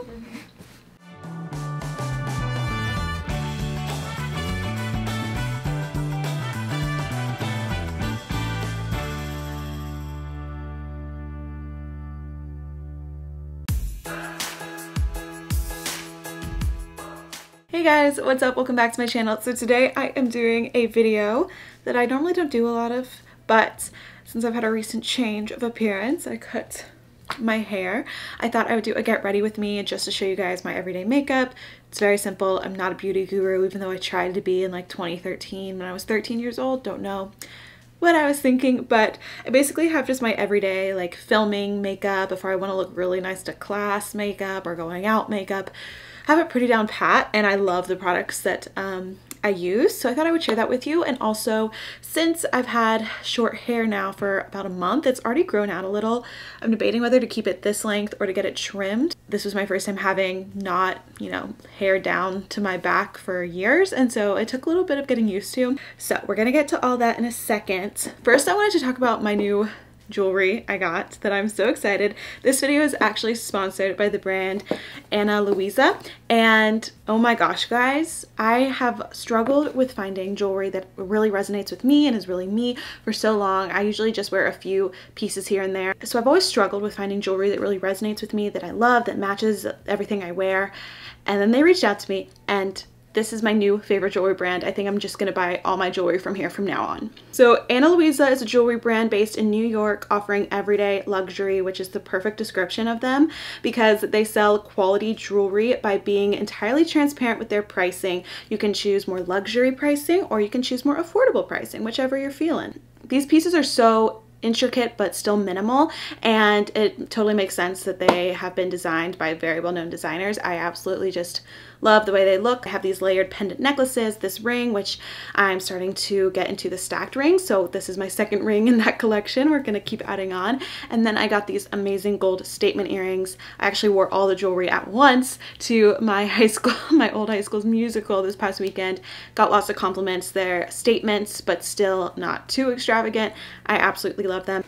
go. Hey guys, what's up? Welcome back to my channel. So today I am doing a video that I normally don't do a lot of, but since I've had a recent change of appearance, I cut my hair. I thought I would do a get ready with me just to show you guys my everyday makeup. It's very simple. I'm not a beauty guru, even though I tried to be in like 2013 when I was 13 years old. Don't know what I was thinking, but I basically have just my everyday like filming makeup, if I want to look really nice to class makeup or going out makeup. I have it pretty down pat, and I love the products that I use, so I thought I would share that with you. And also, since I've had short hair now for about a month, it's already grown out a little. I'm debating whether to keep it this length or to get it trimmed. This was my first time having not, you know, hair down to my back for years, and so it took a little bit of getting used to. So we're gonna get to all that in a second. First, I wanted to talk about my new jewelry I got that I'm so excited. This video is actually sponsored by the brand Hannah Luisa, and oh my gosh guys, I have struggled with finding jewelry that really resonates with me and is really me for so long. I usually just wear a few pieces here and there, so I've always struggled with finding jewelry that really resonates with me, that I love, that matches everything I wear. And then they reached out to me, and this is my new favorite jewelry brand. I think I'm just gonna buy all my jewelry from here from now on. So Hannah Luisa is a jewelry brand based in New York, offering everyday luxury, which is the perfect description of them, because they sell quality jewelry by being entirely transparent with their pricing. You can choose more luxury pricing, or you can choose more affordable pricing, whichever you're feeling. These pieces are so intricate but still minimal, and it totally makes sense that they have been designed by very well-known designers. I absolutely just love the way they look. I have these layered pendant necklaces, this ring, which I'm starting to get into the stacked rings, so this is my second ring in that collection. We're gonna keep adding on. And then I got these amazing gold statement earrings. I actually wore all the jewelry at once to my high school, my old high school's musical this past weekend. Got lots of compliments. They're statements, but still not too extravagant. I absolutely love them.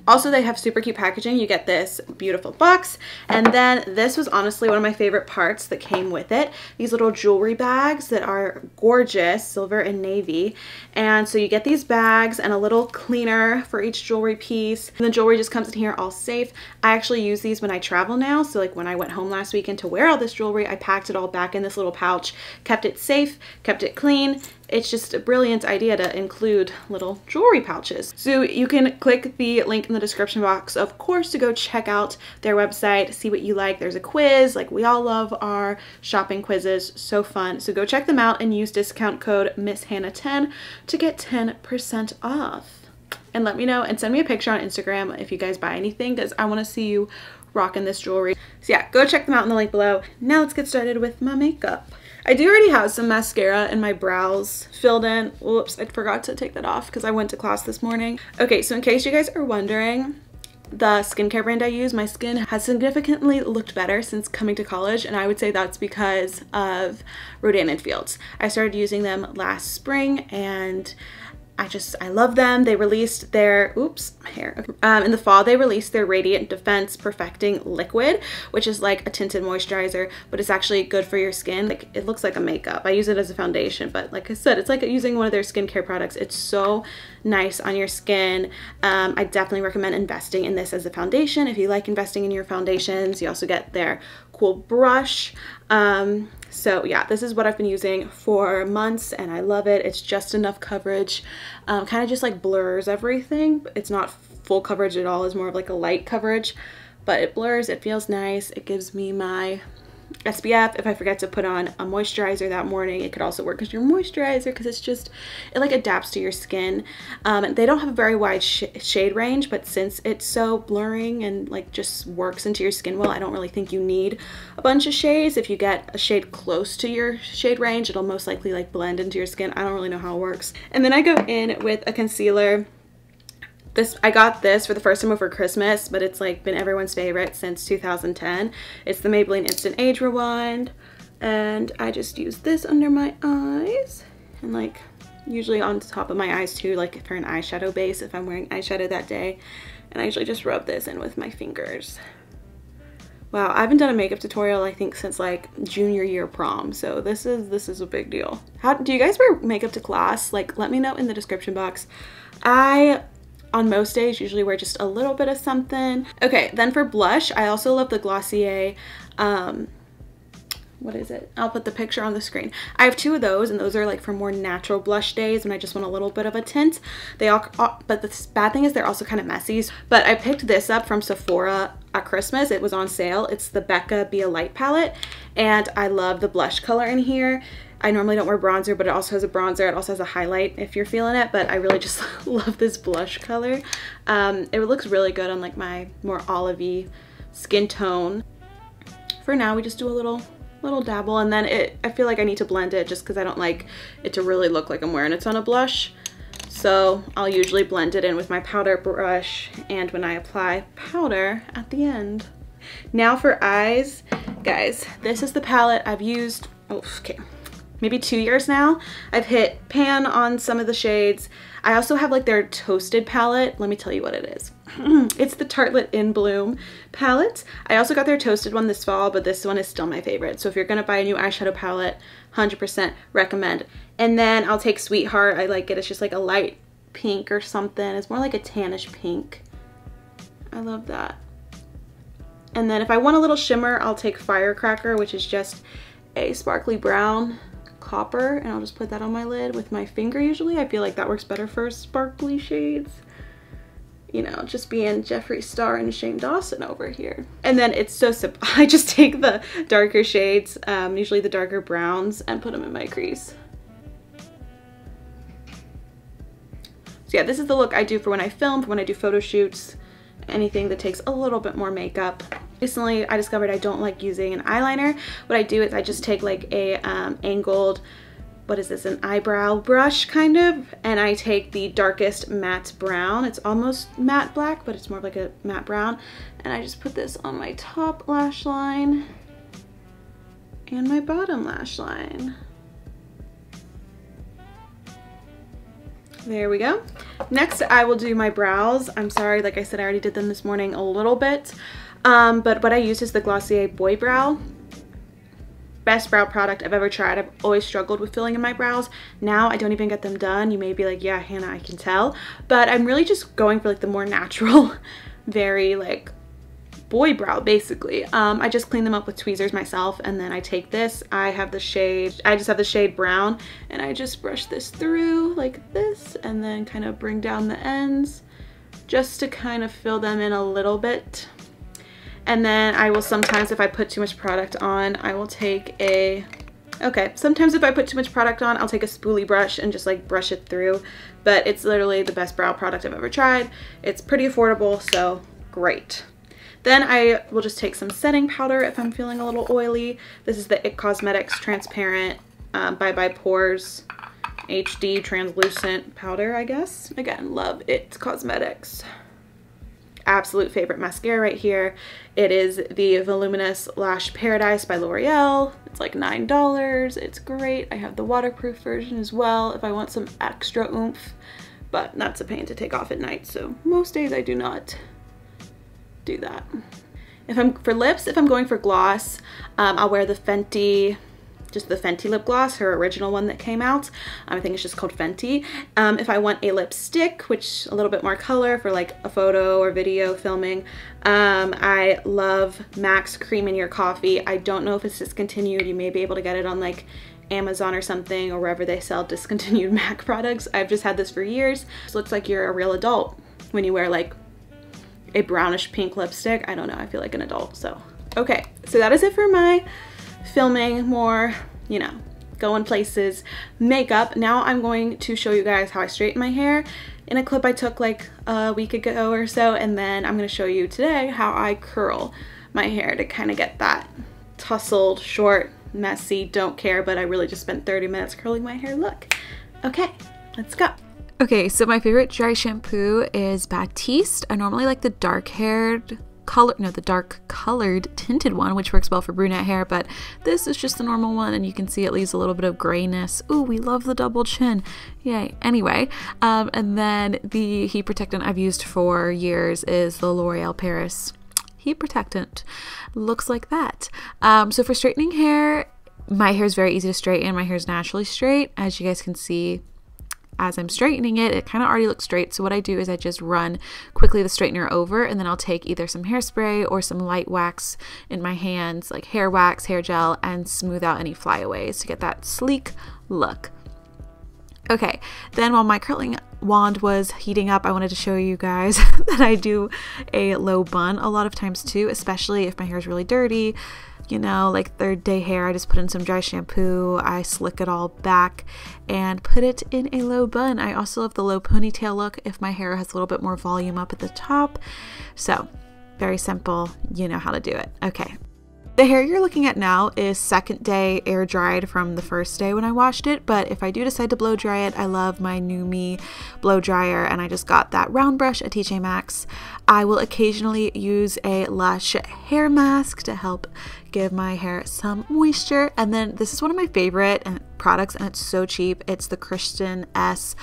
Also, they have super cute packaging. You get this beautiful box, and then this was honestly one of my favorite parts that came with it. These little jewelry bags that are gorgeous, silver and navy. And so you get these bags and a little cleaner for each jewelry piece. And the jewelry just comes in here all safe. I actually use these when I travel now. So like when I went home last weekend to wear all this jewelry, I packed it all back in this little pouch, kept it safe, kept it clean. It's just a brilliant idea to include little jewelry pouches. So you can click the link in the description box, of course, to go check out their website, see what you like. There's a quiz, like we all love our shopping quizzes, so fun. So go check them out and use discount code MissHannah10 to get 10% off. And let me know and send me a picture on Instagram if you guys buy anything, because I want to see you rocking this jewelry. So yeah, go check them out in the link below. Now let's get started with my makeup. I do already have some mascara and my brows filled in. Whoops, I forgot to take that off because I went to class this morning. Okay, so in case you guys are wondering, the skincare brand I use, my skin has significantly looked better since coming to college, and I would say that's because of Rodan & Fields. I started using them last spring, and I love them. They released their, oops, my hair. In the fall, they released their Radiant Defense Perfecting Liquid, which is like a tinted moisturizer, but it's actually good for your skin. Like, it looks like a makeup. I use it as a foundation, but like I said, it's like using one of their skincare products. It's so nice on your skin. I definitely recommend investing in this as a foundation. If you like investing in your foundations, you also get their cool brush. So yeah, this is what I've been using for months, and I love it. It's just enough coverage, kind of just like blurs everything. It's not full coverage at all. It's more of like a light coverage, but it blurs, it feels nice. It gives me my SPF. If I forget to put on a moisturizer that morning, it could also work as your moisturizer, because it's just, it like adapts to your skin. They don't have a very wide shade range, but since it's so blurring and like just works into your skin well, I don't really think you need a bunch of shades. If you get a shade close to your shade range, it'll most likely like blend into your skin. I don't really know how it works. And then I go in with a concealer. I got this for the first time over Christmas, but it's like been everyone's favorite since 2010. It's the Maybelline Instant Age Rewind, and I just use this under my eyes, and like usually on top of my eyes too, like for an eyeshadow base if I'm wearing eyeshadow that day. And I usually just rub this in with my fingers. Wow, I haven't done a makeup tutorial I think since like junior year prom, so this is a big deal. How do you guys wear makeup to class? Like, let me know in the description box. I, on most days, usually wear just a little bit of something. Okay, then for blush, I also love the Glossier, what is it? I'll put the picture on the screen. I have 2 of those, and those are like for more natural blush days when I just want a little bit of a tint. They all, but the bad thing is they're also kind of messy. But I picked this up from Sephora at Christmas. It was on sale. It's the Becca Be a Light palette, and I love the blush color in here. I normally don't wear bronzer, but it also has a bronzer. It also has a highlight if you're feeling it, but I really just love this blush color. It looks really good on like my more olivey skin tone. For now, we just do a little dabble, and then I feel like I need to blend it just because I don't like it to really look like I'm wearing a ton of blush. So I'll usually blend it in with my powder brush and when I apply powder at the end. Now for eyes, guys, this is the palette I've used, maybe 2 years now. I've hit pan on some of the shades. I also have like their Toasted palette. Let me tell you what it is. It's the Tartelette In Bloom palette. I also got their Toasted one this fall, but this one is still my favorite. So if you're gonna buy a new eyeshadow palette, 100% recommend. And then I'll take Sweetheart. I like it. It's just like a light pink or something. It's more like a tannish pink. I love that. And then if I want a little shimmer, I'll take Firecracker, which is just a sparkly brown copper, and I'll just put that on my lid with my finger usually. I feel like that works better for sparkly shades. You know, just being Jeffree Star and Shane Dawson over here. And then it's so simple. I just take the darker shades, usually the darker browns, and put them in my crease. So yeah, this is the look I do for when I film, for when I do photo shoots, anything that takes a little bit more makeup. Recently, I discovered I don't like using an eyeliner. What I do is I just take like a angled, what is this, an eyebrow brush kind of, and I take the darkest matte brown. It's almost matte black, but it's more like a matte brown, and I just put this on my top lash line and my bottom lash line. There we go. Next, I will do my brows. I'm sorry, like I said, I already did them this morning a little bit, but what I use is the Glossier Boy Brow. Best brow product I've ever tried. I've always struggled with filling in my brows. Now I don't even get them done. You may be like, yeah, Hannah, I can tell. But I'm really just going for like the more natural, very like boy brow basically. I just clean them up with tweezers myself, and then I take this. I just have the shade brown, and I just brush this through like this, and then kind of bring down the ends just to kind of fill them in a little bit. And then I will sometimes, if I put too much product on, I will take sometimes if I put too much product on, I'll take a spoolie brush and just like brush it through. But it's literally the best brow product I've ever tried. It's pretty affordable, so great. Then I will just take some setting powder if I'm feeling a little oily. This is the IT Cosmetics Transparent Bye Bye Pores HD Translucent Powder, I guess. Again, love IT Cosmetics. Absolute favorite mascara right here. It is the Voluminous Lash Paradise by L'Oreal. It's like $9. It's great. I have the waterproof version as well if I want some extra oomph, but that's a pain to take off at night, so most days I do not do that. For lips, if I'm going for gloss, I'll wear the Fenty, just the Fenty lip gloss, her original one that came out. I think it's just called Fenty. If I want a lipstick, which a little bit more color for like a photo or video filming, I love MAC's Cream in Your Coffee. I don't know if it's discontinued. You may be able to get it on like Amazon or something, or wherever they sell discontinued MAC products. I've just had this for years. It looks like you're a real adult when you wear like a brownish pink lipstick. I don't know, I feel like an adult. So okay, so that is it for my filming, more, you know, going places makeup. Now I'm going to show you guys how I straighten my hair in a clip I took like a week ago or so, and then I'm going to show you today how I curl my hair to kind of get that tousled, short, messy, don't care, but I really just spent 30 minutes curling my hair look. Okay, let's go. Okay, so my favorite dry shampoo is Batiste. I normally like the dark colored tinted one, which works well for brunette hair, but this is just the normal one, and you can see it leaves a little bit of grayness. Ooh, we love the double chin. Yay. Anyway, and then the heat protectant I've used for years is the L'Oreal Paris heat protectant. Looks like that. So for straightening hair, my hair is very easy to straighten. My hair is naturally straight. As you guys can see, as I'm straightening it, it kind of already looks straight. So what I do is I just run quickly the straightener over, and then I'll take either some hairspray or some light wax in my hands, like hair wax, hair gel, and smooth out any flyaways to get that sleek look. Okay, then while my curling wand was heating up, I wanted to show you guys that I do a low bun a lot of times too, especially if my hair is really dirty. You know, like third day hair, I just put in some dry shampoo, I slick it all back and put it in a low bun. I also love the low ponytail look if my hair has a little bit more volume up at the top. So very simple, you know how to do it. Okay. The hair you're looking at now is second day air dried from the first day when I washed it, but if I do decide to blow dry it, I love my Numi blow dryer, and I just got that round brush at TJ Maxx. I will occasionally use a Lush hair mask to help give my hair some moisture, and then this is one of my favorite products, and it's so cheap. It's the Christian S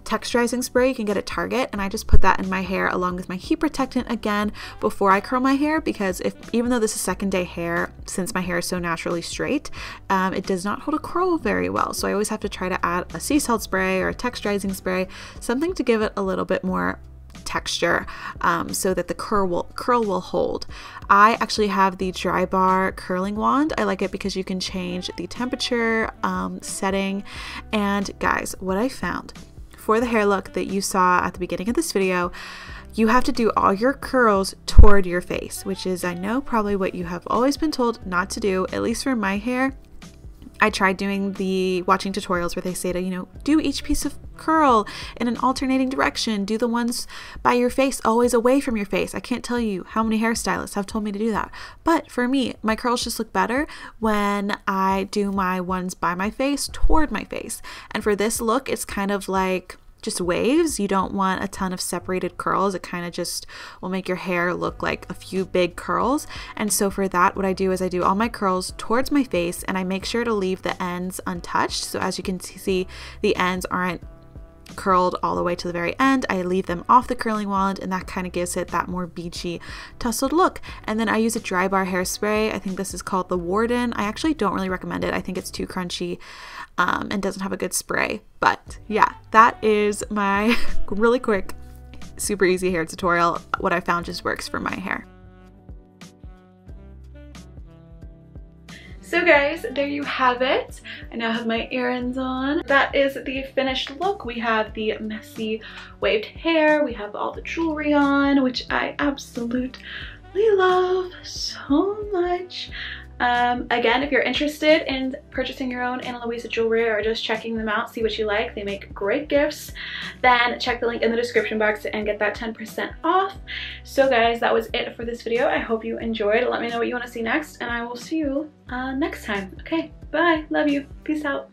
texturizing spray you can get at Target, and I just put that in my hair along with my heat protectant again before I curl my hair, because even though this is second day hair, since my hair is so naturally straight, it does not hold a curl very well. So I always have to try to add a sea salt spray or a texturizing spray, something to give it a little bit more texture, so that the curl will hold. I actually have the Dry Bar curling wand. I like it because you can change the temperature setting. And guys, what I found for the hair look that you saw at the beginning of this video, you have to do all your curls toward your face, which is, I know, probably what you have always been told not to do, at least for my hair. I tried watching tutorials where they say to, you know, do each piece of curl in an alternating direction, do the ones by your face always away from your face. I can't tell you how many hairstylists have told me to do that, but for me, my curls just look better when I do my ones by my face toward my face. And for this look, it's kind of like just waves. You don't want a ton of separated curls. It kind of just will make your hair look like a few big curls. And so for that, what I do is I do all my curls towards my face, and I make sure to leave the ends untouched. So as you can see, the ends aren't curled all the way to the very end. I leave them off the curling wand, and that kind of gives it that more beachy tousled look. And then I use a Dry Bar hairspray. I think this is called the Warden. I actually don't really recommend it. I think it's too crunchy and doesn't have a good spray. But yeah, that is my really quick, super easy hair tutorial. What I found just works for my hair. So guys, there you have it. I now have my earrings on. That is the finished look. We have the messy waved hair. We have all the jewelry on, which I absolutely love so much. Again, if you're interested in purchasing your own Hannah Luisa jewelry or just checking them out, see what you like, they make great gifts, then check the link in the description box and get that 10% off. So guys, that was it for this video. I hope you enjoyed. Let me know what you want to see next, and I will see you next time. Okay, bye. Love you. Peace out.